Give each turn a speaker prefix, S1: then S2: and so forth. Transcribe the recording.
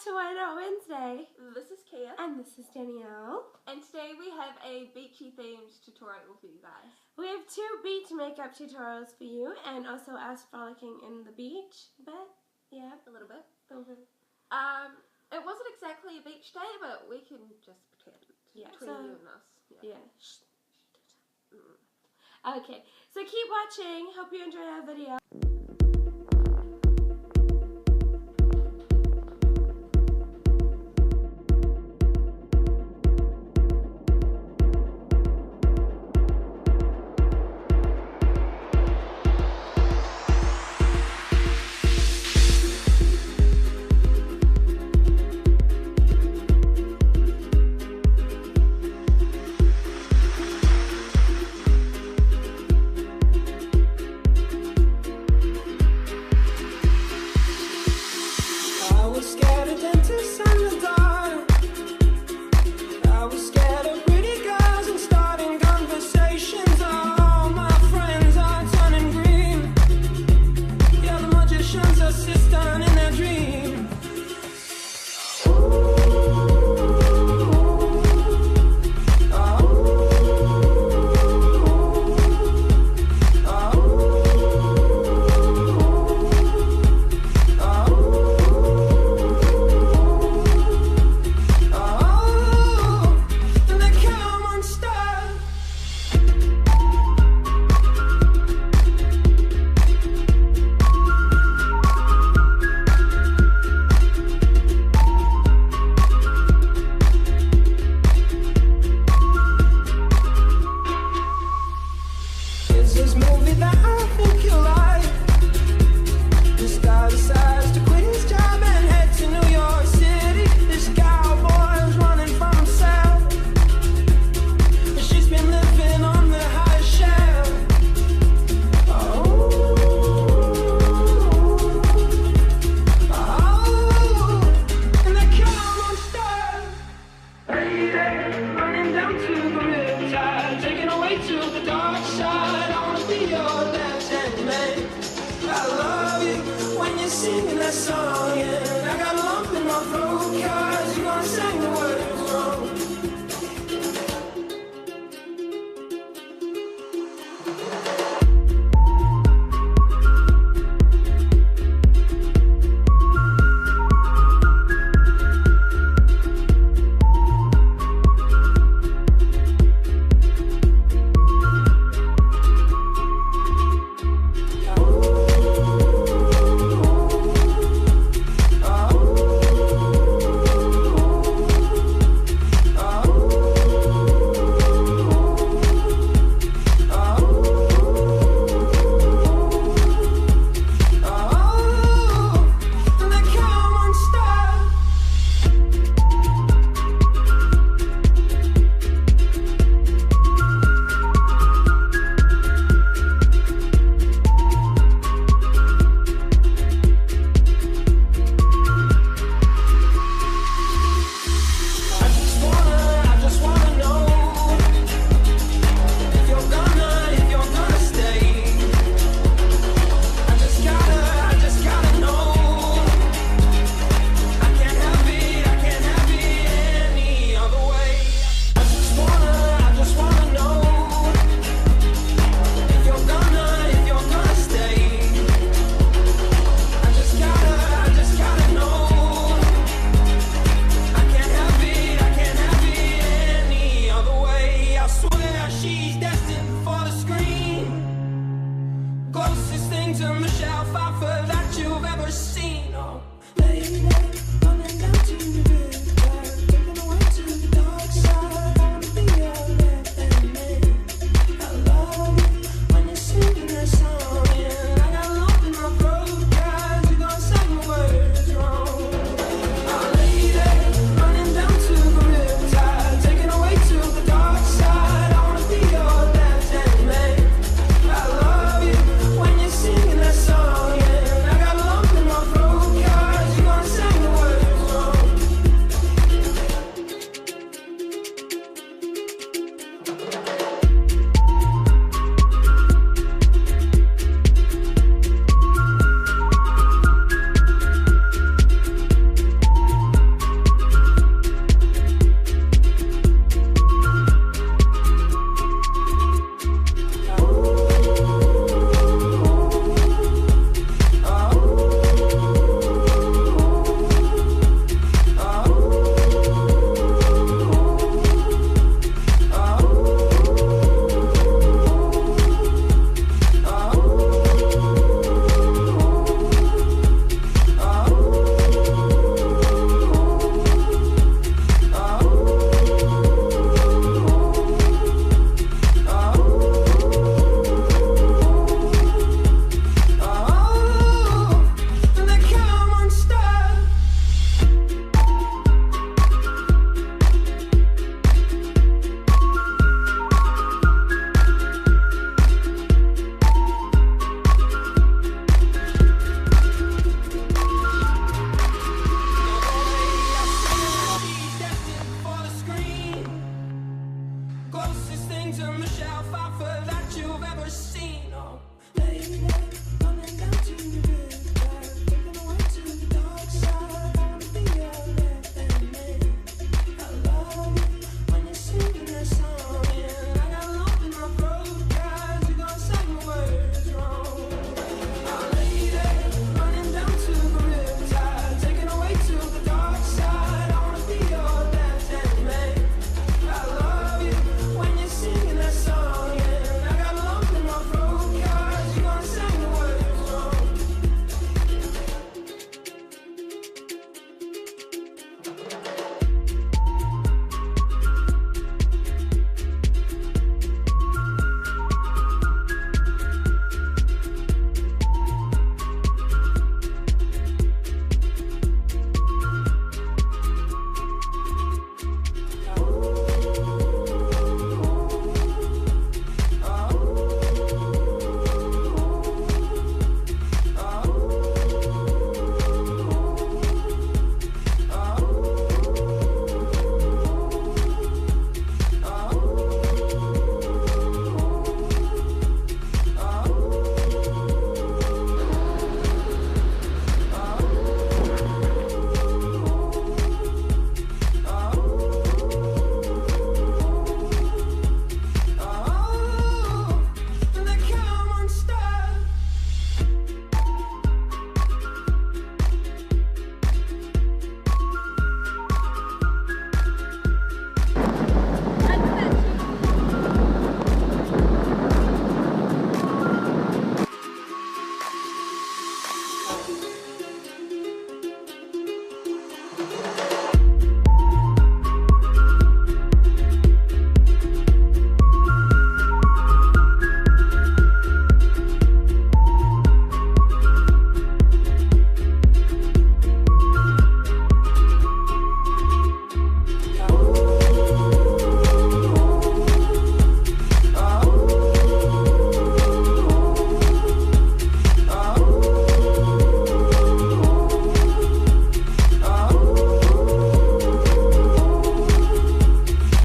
S1: to Why Not Wednesday.
S2: This is Kiia.
S1: And this is Danielle.
S2: And today we have a beachy themed tutorial for you guys.
S1: We have 2 beach makeup tutorials for you and also us frolicking in the beach. But, yeah.
S2: A little bit.
S1: Mm-hmm.
S2: It wasn't exactly a beach day, but we can just pretend.
S1: Yeah.
S2: Between you and us.
S1: Yeah. Okay, so keep watching. Hope you enjoy our video. Singing that song, and I got a lump in my throat, 'cause you gonna sing the words wrong. Closest thing to Michelle Pfeiffer that you've ever seen. Oh, baby.